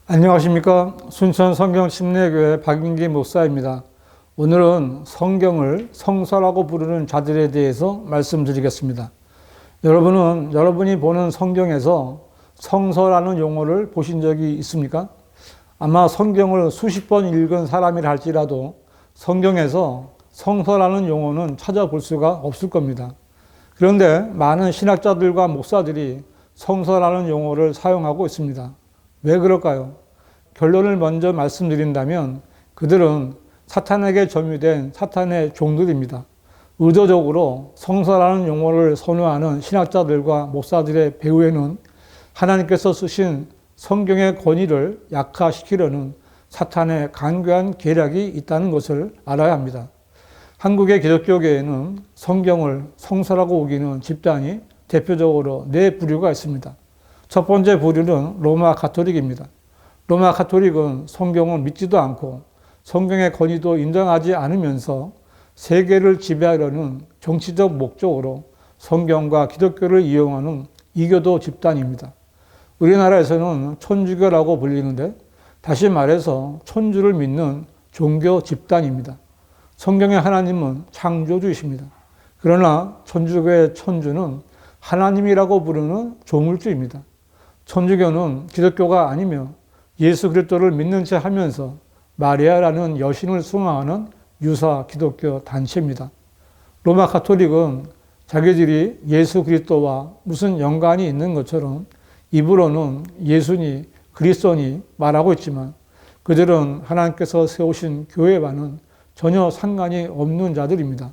안녕하십니까. 순천 성경침례교회 박인기 목사입니다. 오늘은 성경을 성서라고 부르는 자들에 대해서 말씀드리겠습니다. 여러분은 여러분이 보는 성경에서 성서라는 용어를 보신 적이 있습니까? 아마 성경을 수십 번 읽은 사람이라 할지라도 성경에서 성서라는 용어는 찾아볼 수가 없을 겁니다. 그런데 많은 신학자들과 목사들이 성서라는 용어를 사용하고 있습니다. 왜 그럴까요? 결론을 먼저 말씀드린다면 그들은 사탄에게 점유된 사탄의 종들입니다. 의도적으로 성서라는 용어를 선호하는 신학자들과 목사들의 배후에는 하나님께서 쓰신 성경의 권위를 약화시키려는 사탄의 간교한 계략이 있다는 것을 알아야 합니다. 한국의 기독교계에는 성경을 성서라고 우기는 집단이 대표적으로 네 부류가 있습니다. 첫 번째 부류는 로마 가톨릭입니다. 로마 가톨릭은 성경을 믿지도 않고 성경의 권위도 인정하지 않으면서 세계를 지배하려는 정치적 목적으로 성경과 기독교를 이용하는 이교도 집단입니다. 우리나라에서는 천주교라고 불리는데 다시 말해서 천주를 믿는 종교 집단입니다. 성경의 하나님은 창조주이십니다. 그러나 천주교의 천주는 하나님이라고 부르는 조물주입니다. 천주교는 기독교가 아니며 예수 그리스도를 믿는 채 하면서 마리아라는 여신을 숭앙하는 유사 기독교 단체입니다. 로마 가톨릭은 자기들이 예수 그리스도와 무슨 연관이 있는 것처럼 입으로는 예수니 그리스도니 말하고 있지만 그들은 하나님께서 세우신 교회와는 전혀 상관이 없는 자들입니다.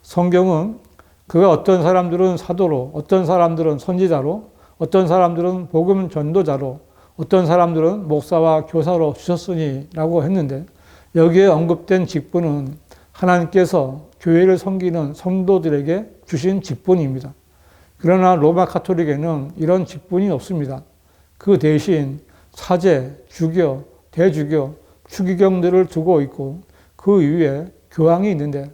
성경은 그가 어떤 사람들은 사도로, 어떤 사람들은 선지자로, 어떤 사람들은 복음 전도자로, 어떤 사람들은 목사와 교사로 주셨으니 라고 했는데 여기에 언급된 직분은 하나님께서 교회를 섬기는 성도들에게 주신 직분입니다. 그러나 로마 가톨릭에는 이런 직분이 없습니다. 그 대신 사제, 주교, 대주교, 추기경들을 두고 있고 그 위에 교황이 있는데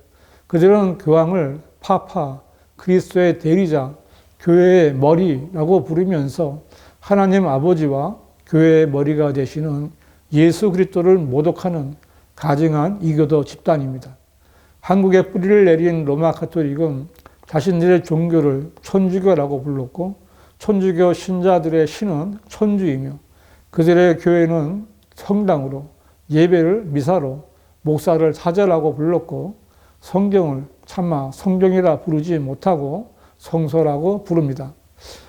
그들은 교황을 파파, 그리스도의 대리자, 교회의 머리라고 부르면서 하나님 아버지와 교회의 머리가 되시는 예수 그리스도를 모독하는 가증한 이교도 집단입니다. 한국에 뿌리를 내린 로마 가톨릭은 자신들의 종교를 천주교라고 불렀고 천주교 신자들의 신은 천주이며 그들의 교회는 성당으로 예배를 미사로 목사를 사제라고 불렀고 성경을 차마 성경이라 부르지 못하고 성서라고 부릅니다.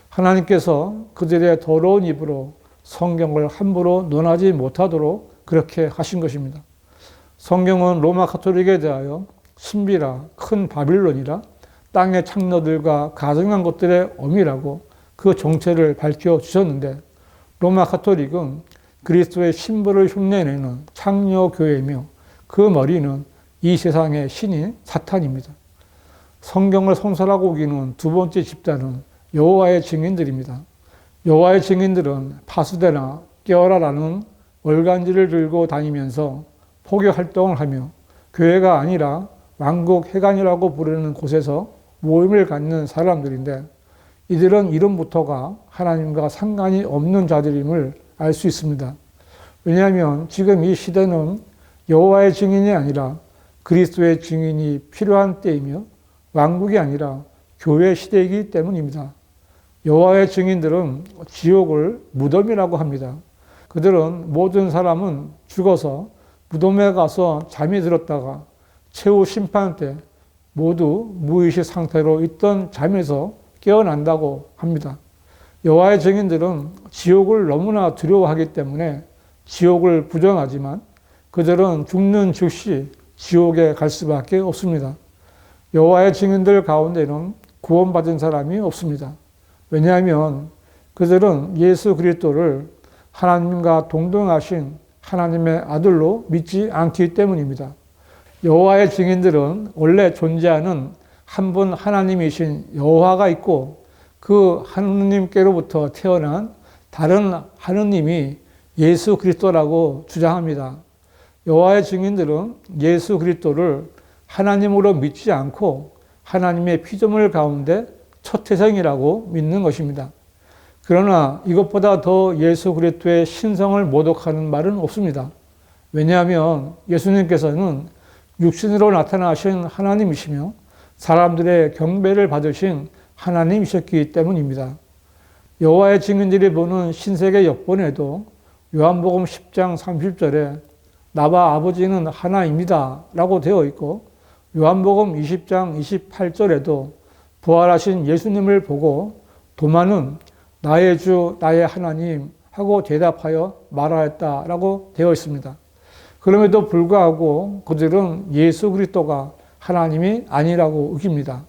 하나님께서 그들의 더러운 입으로 성경을 함부로 논하지 못하도록 그렇게 하신 것입니다. 성경은 로마 가톨릭에 대하여 신비라, 큰 바빌론이라, 땅의 창녀들과 가증한 것들의 어미라고 그 정체를 밝혀주셨는데 로마 가톨릭은 그리스도의 신부를 흉내내는 창녀교회이며 그 머리는 이 세상의 신인 사탄입니다. 성경을 성서라고 우기는 두 번째 집단은 여호와의 증인들입니다. 여호와의 증인들은 파수대나 깨어라라는 월간지를 들고 다니면서 포교 활동을 하며 교회가 아니라 왕국 회관이라고 부르는 곳에서 모임을 갖는 사람들인데 이들은 이름부터가 하나님과 상관이 없는 자들임을 알 수 있습니다. 왜냐하면 지금 이 시대는 여호와의 증인이 아니라 그리스도의 증인이 필요한 때이며 왕국이 아니라 교회 시대이기 때문입니다. 여호와의 증인들은 지옥을 무덤이라고 합니다. 그들은 모든 사람은 죽어서 무덤에 가서 잠이 들었다가 최후 심판 때 모두 무의식 상태로 있던 잠에서 깨어난다고 합니다. 여호와의 증인들은 지옥을 너무나 두려워하기 때문에 지옥을 부정하지만 그들은 죽는 즉시 지옥에 갈 수밖에 없습니다. 여호와의 증인들 가운데는 구원받은 사람이 없습니다. 왜냐하면 그들은 예수 그리스도를 하나님과 동등하신 하나님의 아들로 믿지 않기 때문입니다. 여호와의 증인들은 원래 존재하는 한 분 하나님이신 여호와가 있고 그 하느님께로부터 태어난 다른 하느님이 예수 그리스도라고 주장합니다. 여호와의 증인들은 예수 그리스도를 하나님으로 믿지 않고 하나님의 피조물 가운데 첫 태생이라고 믿는 것입니다. 그러나 이것보다 더 예수 그리스도의 신성을 모독하는 말은 없습니다. 왜냐하면 예수님께서는 육신으로 나타나신 하나님이시며 사람들의 경배를 받으신 하나님이셨기 때문입니다. 여호와의 증인들이 보는 신세계 역본에도 요한복음 10장 30절에 나와 아버지는 하나입니다 라고 되어 있고, 요한복음 20장 28절에도 부활하신 예수님을 보고 도마는 나의 주 나의 하나님 하고 대답하여 말하였다라고 되어 있습니다. 그럼에도 불구하고 그들은 예수 그리스도가 하나님이 아니라고 우깁니다.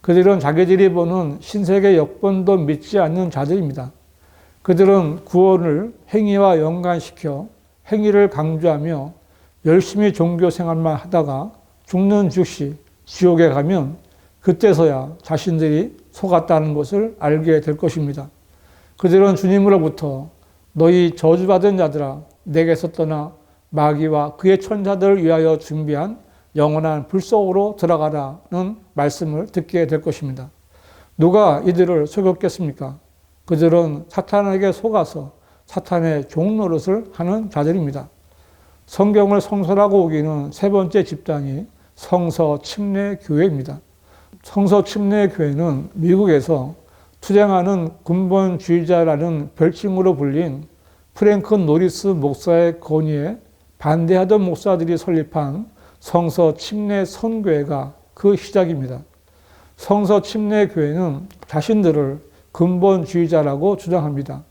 그들은 자기들이 보는 신세계 역본도 믿지 않는 자들입니다. 그들은 구원을 행위와 연관시켜 행위를 강조하며 열심히 종교 생활만 하다가 죽는 즉시 지옥에 가면 그때서야 자신들이 속았다는 것을 알게 될 것입니다. 그들은 주님으로부터 너희 저주받은 자들아 내게서 떠나 마귀와 그의 천사들을 위하여 준비한 영원한 불 속으로 들어가라는 말씀을 듣게 될 것입니다. 누가 이들을 속였겠습니까? 그들은 사탄에게 속아서 사탄의 종노릇을 하는 자들입니다. 성경을 성서라고 우기는 세 번째 집단이 성서 침례 교회입니다. 성서 침례 교회는 미국에서 투쟁하는 근본주의자라는 별칭으로 불린 프랭크 노리스 목사의 건의에 반대하던 목사들이 설립한 성서 침례 선교회가 그 시작입니다. 성서 침례 교회는 자신들을 근본주의자라고 주장합니다.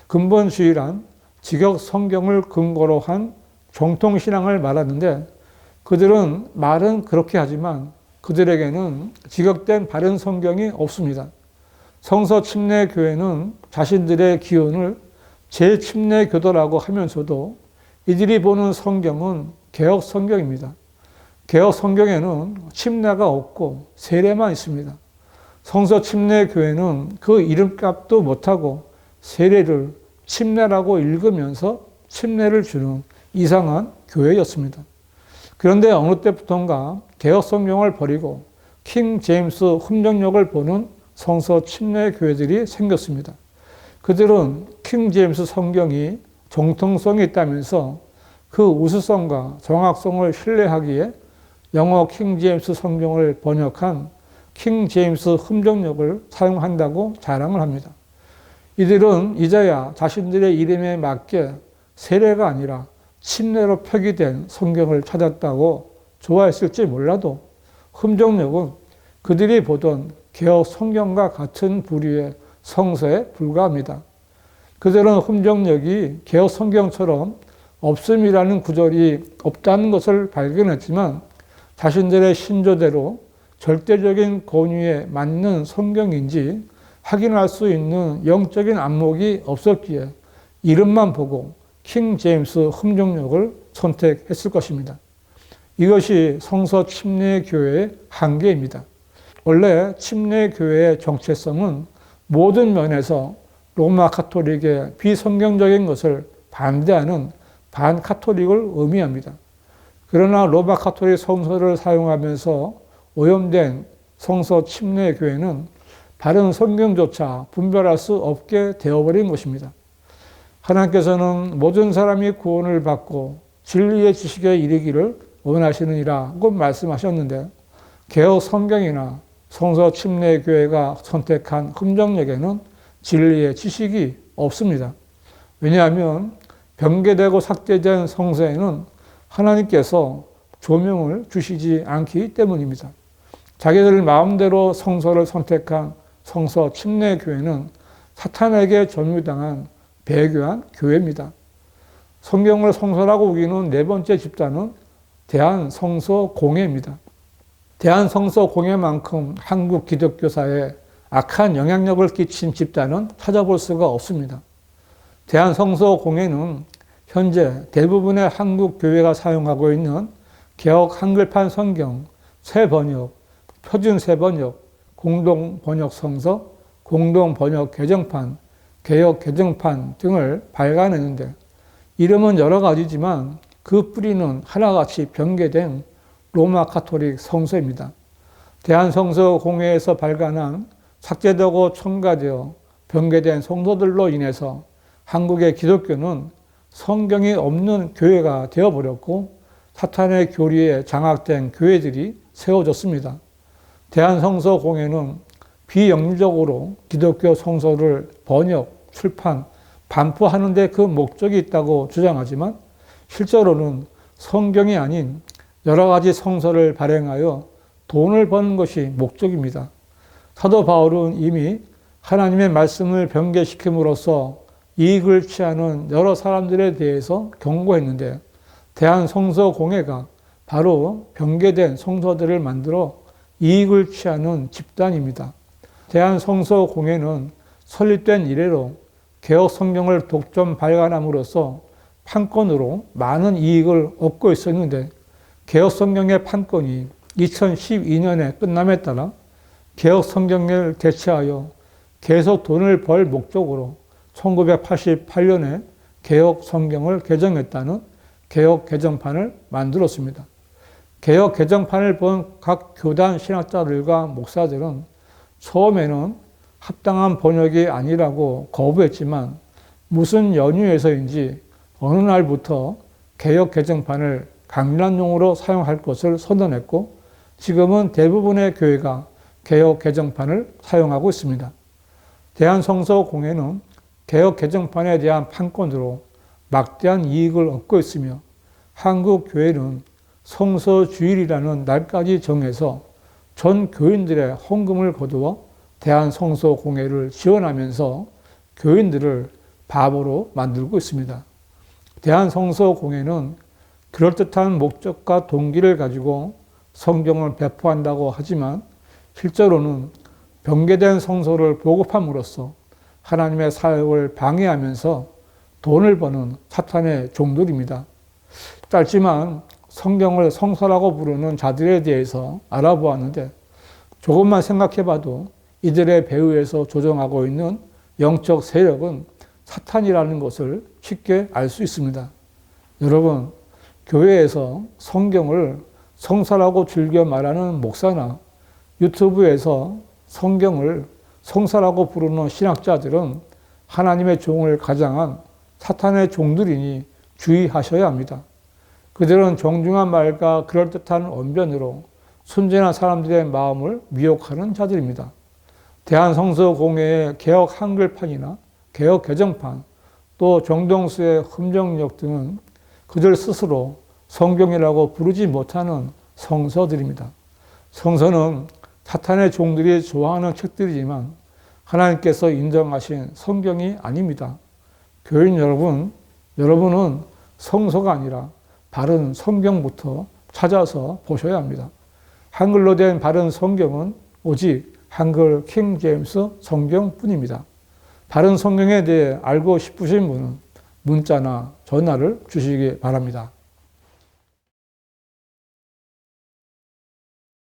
근본주의란 직역 성경을 근거로 한 정통신앙을 말하는데, 그들은 말은 그렇게 하지만 그들에게는 직역된 바른 성경이 없습니다. 성서 침례 교회는 자신들의 기원을 재침례 교도라고 하면서도 이들이 보는 성경은 개역 성경입니다. 개역 성경에는 침례가 없고 세례만 있습니다. 성서 침례 교회는 그 이름값도 못하고 세례를 침례라고 읽으면서 침례를 주는 이상한 교회였습니다. 그런데 어느 때부턴가 개역 성경을 버리고 킹 제임스 흠정역을 보는 성서 침례 교회들이 생겼습니다. 그들은 킹 제임스 성경이 정통성이 있다면서 그 우수성과 정확성을 신뢰하기에 영어 킹 제임스 성경을 번역한 킹 제임스 흠정역을 사용한다고 자랑을 합니다. 이들은 이제야 자신들의 이름에 맞게 세례가 아니라 침례로 표기된 성경을 찾았다고 좋아했을지 몰라도 흠정역은 그들이 보던 개역 성경과 같은 부류의 성서에 불과합니다. 그들은 흠정역이 개역 성경처럼 없음이라는 구절이 없다는 것을 발견했지만 자신들의 신조대로 절대적인 권위에 맞는 성경인지 확인할 수 있는 영적인 안목이 없었기에 이름만 보고 킹 제임스 흠정역을 선택했을 것입니다. 이것이 성서 침례 교회의 한계입니다. 원래 침례 교회의 정체성은 모든 면에서 로마 카톨릭의 비성경적인 것을 반대하는 반카톨릭을 의미합니다. 그러나 로마 카톨릭 성서를 사용하면서 오염된 성서 침례 교회는 다른 성경조차 분별할 수 없게 되어버린 것입니다. 하나님께서는 모든 사람이 구원을 받고 진리의 지식에 이르기를 원하시느니라고 말씀하셨는데, 개역 성경이나 성서 침례 교회가 선택한 흠정역에는 진리의 지식이 없습니다. 왜냐하면 변개되고 삭제된 성서에는 하나님께서 조명을 주시지 않기 때문입니다. 자기들 마음대로 성서를 선택한 성서 침례 교회는 사탄에게 점유당한 배교한 교회입니다. 성경을 성서라고 우기는 네 번째 집단은 대한성서공회입니다. 대한성서공회만큼 한국 기독교사에 악한 영향력을 끼친 집단은 찾아볼 수가 없습니다. 대한성서공회는 현재 대부분의 한국 교회가 사용하고 있는 개역 한글판 성경, 새번역, 표준 새번역, 공동번역 성서, 공동번역 개정판, 개역 개정판 등을 발간했는데, 이름은 여러 가지지만 그 뿌리는 하나같이 변개된 로마 카톨릭 성서입니다. 대한성서공회에서 발간한 삭제되고 첨가되어 변개된 성도들로 인해서 한국의 기독교는 성경이 없는 교회가 되어버렸고 사탄의 교리에 장악된 교회들이 세워졌습니다. 대한성서공회는 비영리적으로 기독교 성서를 번역, 출판, 반포하는 데 그 목적이 있다고 주장하지만 실제로는 성경이 아닌 여러 가지 성서를 발행하여 돈을 버는 것이 목적입니다. 사도 바울은 이미 하나님의 말씀을 변개시킴으로써 이익을 취하는 여러 사람들에 대해서 경고했는데 대한성서공회가 바로 변개된 성서들을 만들어 이익을 취하는 집단입니다. 대한성서공회는 설립된 이래로 개혁 성경을 독점 발간함으로써 판권으로 많은 이익을 얻고 있었는데 개혁 성경의 판권이 2012년에 끝남에 따라 개혁 성경을 대체하여 계속 돈을 벌 목적으로 1988년에 개혁 성경을 개정했다는 개혁 개정판을 만들었습니다. 개혁 개정판을 본 각 교단 신학자들과 목사들은 처음에는 합당한 번역이 아니라고 거부했지만 무슨 연유에서인지 어느 날부터 개혁 개정판을 강론용으로 사용할 것을 선언했고 지금은 대부분의 교회가 개혁 개정판을 사용하고 있습니다. 대한성서공회는 개혁 개정판에 대한 판권으로 막대한 이익을 얻고 있으며 한국 교회는 성서주일이라는 날까지 정해서 전 교인들의 헌금을 거두어 대한성서공회를 지원하면서 교인들을 바보로 만들고 있습니다. 대한성서공회는 그럴듯한 목적과 동기를 가지고 성경을 배포한다고 하지만 실제로는 변개된 성서를 보급함으로써 하나님의 사역을 방해하면서 돈을 버는 사탄의 종들입니다. 짧지만 성경을 성서라고 부르는 자들에 대해서 알아보았는데 조금만 생각해봐도 이들의 배후에서 조종하고 있는 영적 세력은 사탄이라는 것을 쉽게 알 수 있습니다. 여러분, 교회에서 성경을 성서라고 즐겨 말하는 목사나 유튜브에서 성경을 성서라고 부르는 신학자들은 하나님의 종을 가장한 사탄의 종들이니 주의하셔야 합니다. 그들은 정중한 말과 그럴듯한 언변으로 순진한 사람들의 마음을 미혹하는 자들입니다. 대한성서공회의 개혁 한글판이나 개혁 개정판, 또 정동수의 흠정력 등은 그들 스스로 성경이라고 부르지 못하는 성서들입니다. 성서는 사탄의 종들이 좋아하는 책들이지만 하나님께서 인정하신 성경이 아닙니다. 교인 여러분, 여러분은 성서가 아니라 바른 성경부터 찾아서 보셔야 합니다. 한글로 된 바른 성경은 오직 한글 킹 제임스 성경뿐입니다. 바른 성경에 대해 알고 싶으신 분은 문자나 전화를 주시기 바랍니다.